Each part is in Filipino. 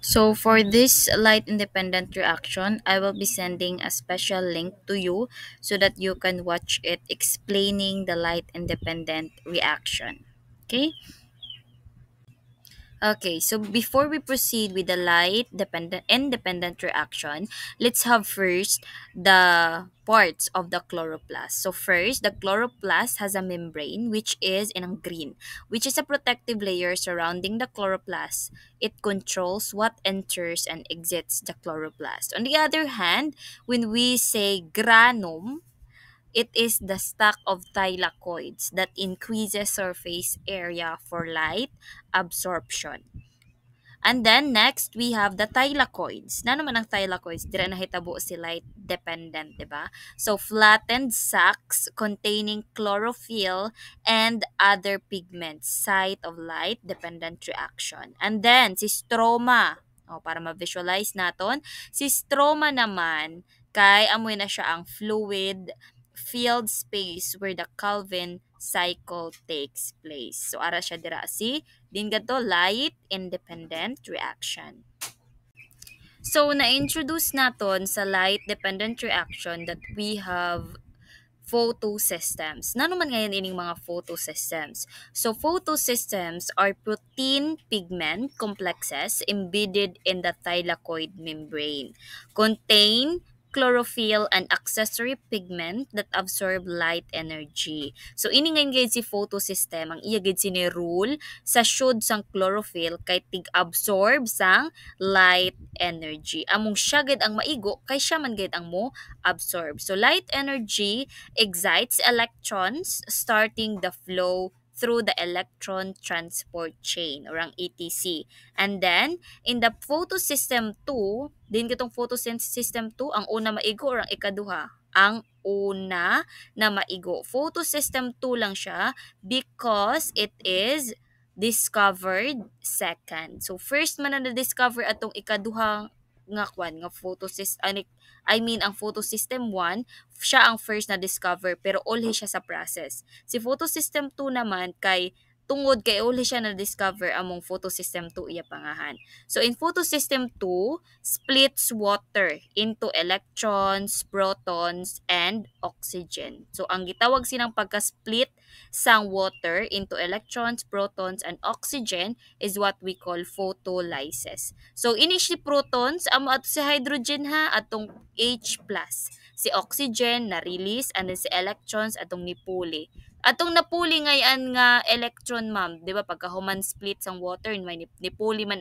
So for this light independent reaction, I will be sending a special link to you so that you can watch it explaining the light independent reaction. Okay? Okay, so before we proceed with the light dependent independent reaction, let's have first the parts of the chloroplast. So first, the chloroplast has a membrane which is in green, which is a protective layer surrounding the chloroplast. It controls what enters and exits the chloroplast. On the other hand, when we say granum, it is the stack of thylakoids that increases surface area for light absorption. And then next, we have the thylakoids. Na naman ang thylakoids? Dira nahitabo si light dependent, di ba? So, flattened sacs containing chlorophyll and other pigments, site of light dependent reaction. And then, si stroma. O, para ma-visualize naton, si stroma naman, kay amoy na siya ang fluid filled space where the Calvin cycle takes place. So, ara siya dira si din gato light independent reaction. So na-introduce naton sa light dependent reaction that we have photosystems. Nano man ngayon ining mga photosystems? So photosystems are protein pigment complexes embedded in the thylakoid membrane. Contain chlorophyll and accessory pigment that absorb light energy. So ini ngayon gayud si photosystem ang iya gayud sini rule sa should sang chlorophyll kay tig-absorb sang light energy. Among siya gayud ang maigo kay siya man gayud ang mo absorb. So light energy excites electrons starting the flow through the electron transport chain or ang ETC. And then, in the photosystem 2, din kitong photosystem 2, ang una maigo or ang ikaduha? Ang una na maigo. Photosystem 2 lang siya because it is discovered second. So, first man na na-discover atong ikaduha nga kwan nga photosystem ang photosystem 1 siya ang first na discover pero ulhi siya sa process. Si photosystem 2 naman kay tungod kay ulhi siya na discover among photosystem 2 iya pangahan. So in photosystem 2 splits water into electrons, protons and oxygen. So ang gitawag sinang pagka-split sang water into electrons, protons and oxygen is what we call photolysis. So ini si protons amo ato si hydrogen ha atong H+. Si oxygen na release and then si electrons atong nipuli. Atong napuli ngayon nga electron ma'am, 'di ba pagka human split sang water may nipuli man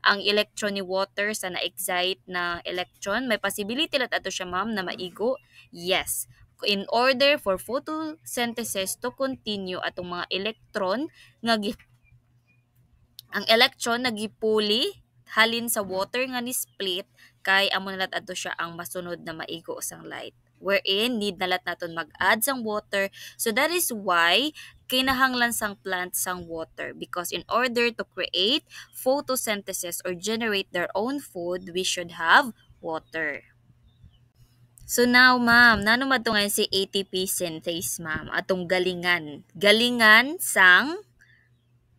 ang electron ni water sa na-excite na electron, may possibility lat ato siya ma'am na maigo. Yes. In order for photosynthesis to continue atong mga electron nga ang electron nagipuli halin sa water nga ni split kay amo nalat adto siya ang masunod na maigo sang light wherein need nalat naton mag-add sang water. So that is why kinahanglan sang plant sang water because in order to create photosynthesis or generate their own food, we should have water. So now, ma'am, nano matungan si ATP synthase, ma'am, atong galingan. Galingan sang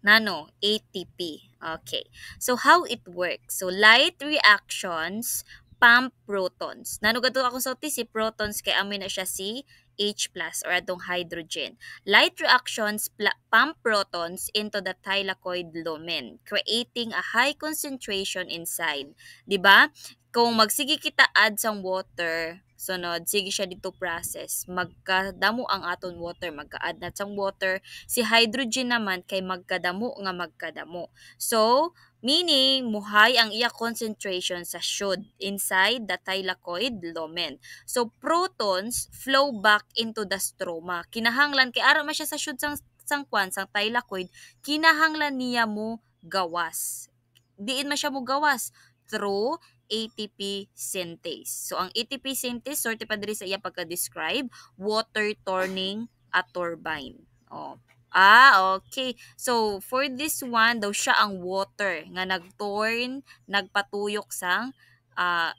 nano ATP. Okay. So how it works? So light reactions pump protons. Nano gato ako sa si protons kay amin na siya si H+ or atong hydrogen. Light reactions pump protons into the thylakoid lumen, creating a high concentration inside. 'Di ba? Kung magsige kita add sang water, sunod sige siya dito process. Magkadamo ang aton water, magka-add na sang water. Si hydrogen naman kay magkadamo nga magkadamo. So, meaning muhay ang iya concentration sa should inside the thylakoid lumen. So protons flow back into the stroma. Kinahanglan kay ara man siya sa should sang kwan sang thylakoid, kinahanglan niya mo gawas. Diin man siya mo gawas through ATP synthase. So ang ATP synthase sorte pa diri sa iya pagka-describe, water turning a turbine. Oh. Okay. So, for this one, daw siya ang water nga nag-turn, nagpatuyok sang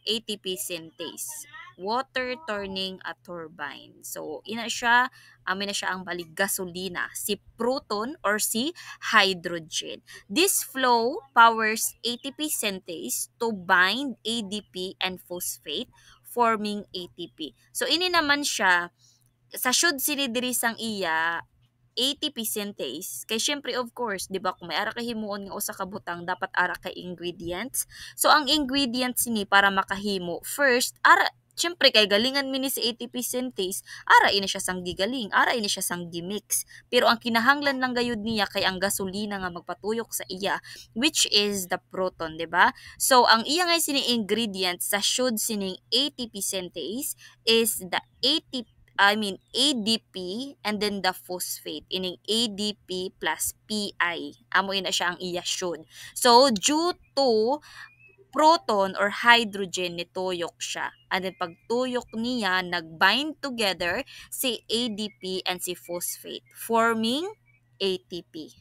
ATP synthase. water turning a turbine. So, ina siya, amin na siya ang balik gasolina, si proton or si hydrogen. This flow powers ATP synthase to bind ADP and phosphate forming ATP. So, ini naman siya, sa should sini diri sang iya ATP synthase kay syempre of course 'di ba kung may ara kay himuon nga usa ka butang dapat ara kay ingredients. So ang ingredients ni para makahimo first ara syempre kay galingan mi ni sa ATP synthase ara ini siya sang gigaling ara ini siya sang gimix. Pero ang kinahanglan lang gayud niya kay ang gasolina nga magpatuyok sa iya which is the proton 'di ba? So ang iya nga sini ingredients sa should sining ATP synthase is the ADP and then the phosphate. Ining ADP plus PI. Amo na siya ang iya should. So, due to proton or hydrogen ni tuyok siya. And then pagtuyok niya, nag-bind together si ADP and si phosphate, forming ATP.